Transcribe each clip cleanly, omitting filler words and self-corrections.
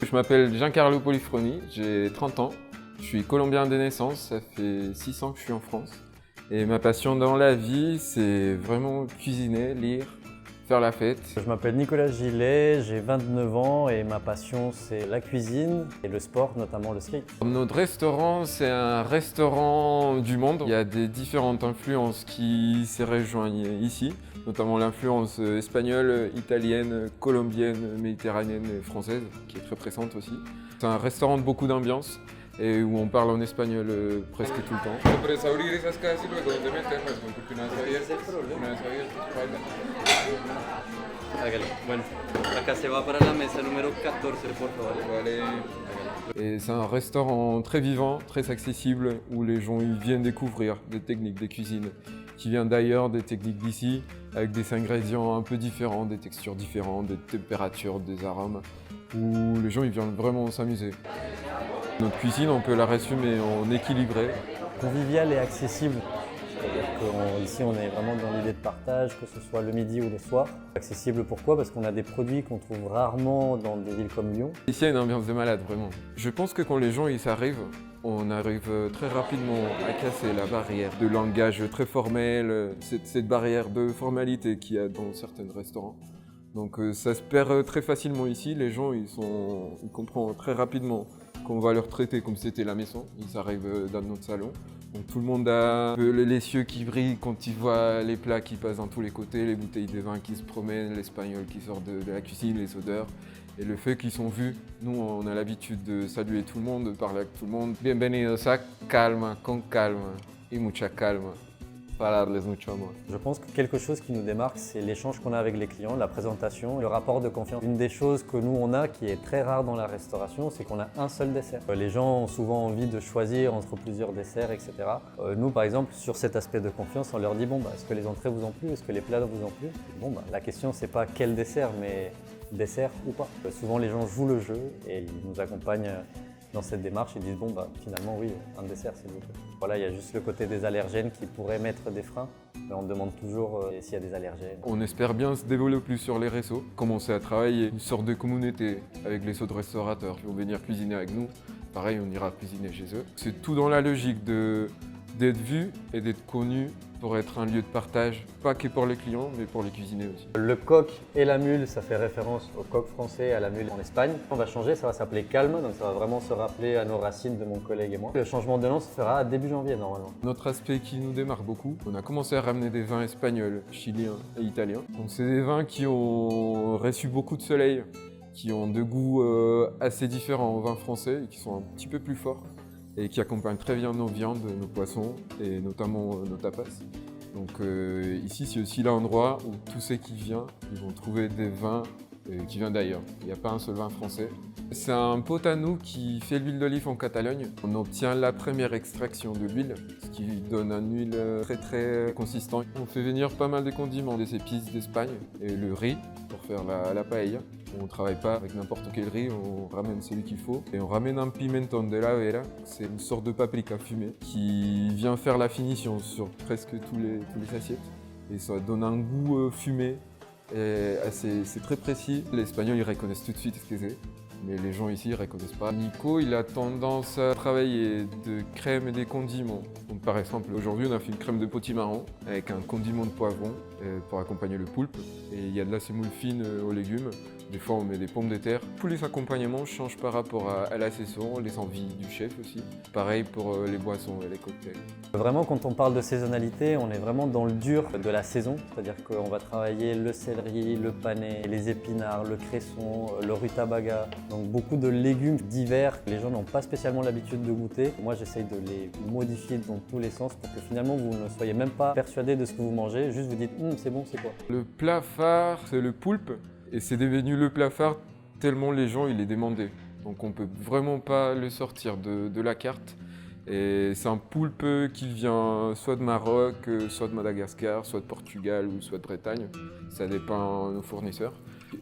Je m'appelle Giancarlo Polifroni, j'ai 30 ans. Je suis colombien de naissance, ça fait 6 ans que je suis en France. Et ma passion dans la vie, c'est vraiment cuisiner, lire, faire la fête. Je m'appelle Nicolas Gillet, j'ai 29 ans et ma passion c'est la cuisine et le sport, notamment le skate. Notre restaurant, c'est un restaurant du monde. Il y a des différentes influences qui s'y rejoignent ici, notamment l'influence espagnole, italienne, colombienne, méditerranéenne et française, qui est très présente aussi. C'est un restaurant de beaucoup d'ambiance et où on parle en espagnol presque tout le temps. Puedes abrir esas cajas y luego te metes, porque una vez abiertas, Hágale. Bueno, acá se va para la mesa número 14, por favor. Et c'est un restaurant très vivant, très accessible, où les gens ils viennent découvrir des techniques, des cuisines qui viennent d'ailleurs, des techniques d'ici, avec des ingrédients un peu différents, des textures différentes, des températures, des arômes, où les gens ils viennent vraiment s'amuser. Notre cuisine, on peut la résumer en équilibré. Convivial et accessible, c'est-à-dire qu'ici on est vraiment dans l'idée de partage, que ce soit le midi ou le soir. Accessible pourquoi? Parce qu'on a des produits qu'on trouve rarement dans des villes comme Lyon. Ici, il y a une ambiance de malade, vraiment. Je pense que quand les gens ils arrivent, on arrive très rapidement à casser la barrière de langage très formel, cette barrière de formalité qu'il y a dans certains restaurants. Donc ça se perd très facilement ici, les gens ils comprennent très rapidement qu'on va leur traiter comme si c'était la maison. Ils arrivent dans notre salon. Donc tout le monde a les yeux qui brillent quand ils voient les plats qui passent dans tous les côtés, les bouteilles de vin qui se promènent, l'espagnol qui sort de la cuisine, les odeurs. Et le fait qu'ils sont vus, nous on a l'habitude de saluer tout le monde, de parler avec tout le monde. Bienvenidos a calma, con calma y mucha calma. Para darles mucho amor. Je pense que quelque chose qui nous démarque, c'est l'échange qu'on a avec les clients, la présentation, le rapport de confiance. Une des choses que nous on a, qui est très rare dans la restauration, c'est qu'on a un seul dessert. Les gens ont souvent envie de choisir entre plusieurs desserts, etc. Nous par exemple, sur cet aspect de confiance, on leur dit bon, est-ce que les entrées vous ont plu, est-ce que les plats vous ont plu? La question c'est pas quel dessert, mais dessert ou pas. Souvent les gens jouent le jeu et ils nous accompagnent dans cette démarche, ils disent finalement oui, un dessert s'il vous plaît. Voilà, il y a juste le côté des allergènes qui pourraient mettre des freins, mais on demande toujours s'il y a des allergènes. On espère bien se développer plus sur les réseaux, commencer à travailler une sorte de communauté avec les autres restaurateurs qui vont venir cuisiner avec nous. Pareil, on ira cuisiner chez eux. C'est tout dans la logique d'être vu et d'être connu pour être un lieu de partage, pas que pour les clients, mais pour les cuisiniers aussi. Le coq et la mule, ça fait référence au coq français et à la mule en Espagne. On va changer, ça va s'appeler Calme, donc ça va vraiment se rappeler à nos racines de mon collègue et moi. Le changement de nom se fera début janvier normalement. Notre aspect qui nous démarque beaucoup, on a commencé à ramener des vins espagnols, chiliens et italiens. Donc c'est des vins qui ont reçu beaucoup de soleil, qui ont de goûts assez différents aux vins français et qui sont un petit peu plus forts, et qui accompagnent très bien nos viandes, nos poissons et notamment nos tapas. Donc ici c'est aussi l'endroit où tous ceux qui viennent, ils vont trouver des vins qui viennent d'ailleurs. Il n'y a pas un seul vin français. C'est un pote à nous qui fait l'huile d'olive en Catalogne. On obtient la première extraction de l'huile, ce qui donne une huile très consistante. On fait venir pas mal de condiments, des épices d'Espagne et le riz pour faire la paella. On ne travaille pas avec n'importe quel riz, on ramène celui qu'il faut. Et on ramène un pimentón de la vera, c'est une sorte de paprika fumée qui vient faire la finition sur presque tous les assiettes. Et ça donne un goût fumé, c'est très précis. Les Espagnols ils reconnaissent tout de suite ce que c'est, mais les gens ici ne reconnaissent pas. Nico il a tendance à travailler de crème et des condiments. Donc, par exemple, aujourd'hui on a fait une crème de potimarron avec un condiment de poivron pour accompagner le poulpe. Et il y a de la semoule fine aux légumes. Des fois on met des pommes de terre. Tous les accompagnements changent par rapport à la saison, les envies du chef aussi. Pareil pour les boissons et les cocktails. Vraiment quand on parle de saisonnalité, on est vraiment dans le dur de la saison. C'est-à-dire qu'on va travailler le céleri, le panais, les épinards, le cresson, le rutabaga. Donc beaucoup de légumes d'hiver que les gens n'ont pas spécialement l'habitude de goûter. Moi j'essaye de les modifier dans tous les sens pour que finalement vous ne soyez même pas persuadé de ce que vous mangez. Juste vous dites c'est bon, c'est quoi? Le plat phare c'est le poulpe. Et c'est devenu le plat phare tellement les gens il est demandé. Donc on ne peut vraiment pas le sortir de la carte. Et c'est un poulpe qui vient soit de Maroc, soit de Madagascar, soit de Portugal ou soit de Bretagne. Ça dépend de nos fournisseurs.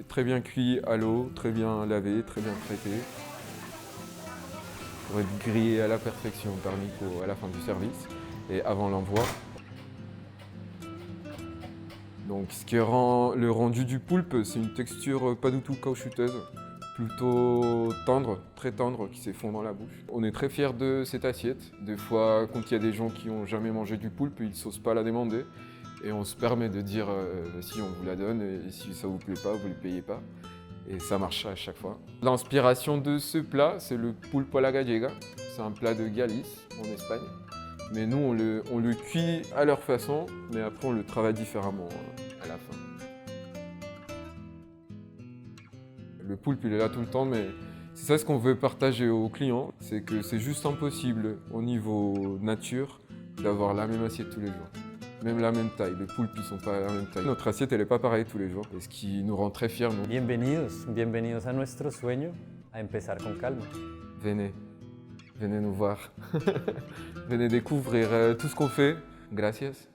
Très bien cuit à l'eau, très bien lavé, très bien traité. Pour être grillé à la perfection par Nico à la fin du service et avant l'envoi. Donc ce qui rend le rendu du poulpe, c'est une texture pas du tout caoutchouteuse. plutôt tendre, très tendre, qui s'effondre dans la bouche. On est très fiers de cette assiette. Des fois, quand il y a des gens qui n'ont jamais mangé du poulpe, ils n'osent pas la demander. Et on se permet de dire si on vous la donne, et si ça vous plaît pas, vous ne le payez pas. Et ça marche à chaque fois. L'inspiration de ce plat, c'est le pulpo a la gallega. C'est un plat de Galice, en Espagne. Mais nous, on le cuit à leur façon, mais après on le travaille différemment à la fin. Le poulpe, il est là tout le temps, mais c'est ça ce qu'on veut partager aux clients, c'est que c'est juste impossible au niveau nature d'avoir la même assiette tous les jours. Même la même taille, les poulpes, ils sont pas à la même taille. Notre assiette, elle n'est pas pareille tous les jours, et ce qui nous rend très fiers, nous. Bienvenidos a nuestro sueño, a empezar con calma. Venez, venez nous voir. Venez découvrir tout ce qu'on fait. Gracias.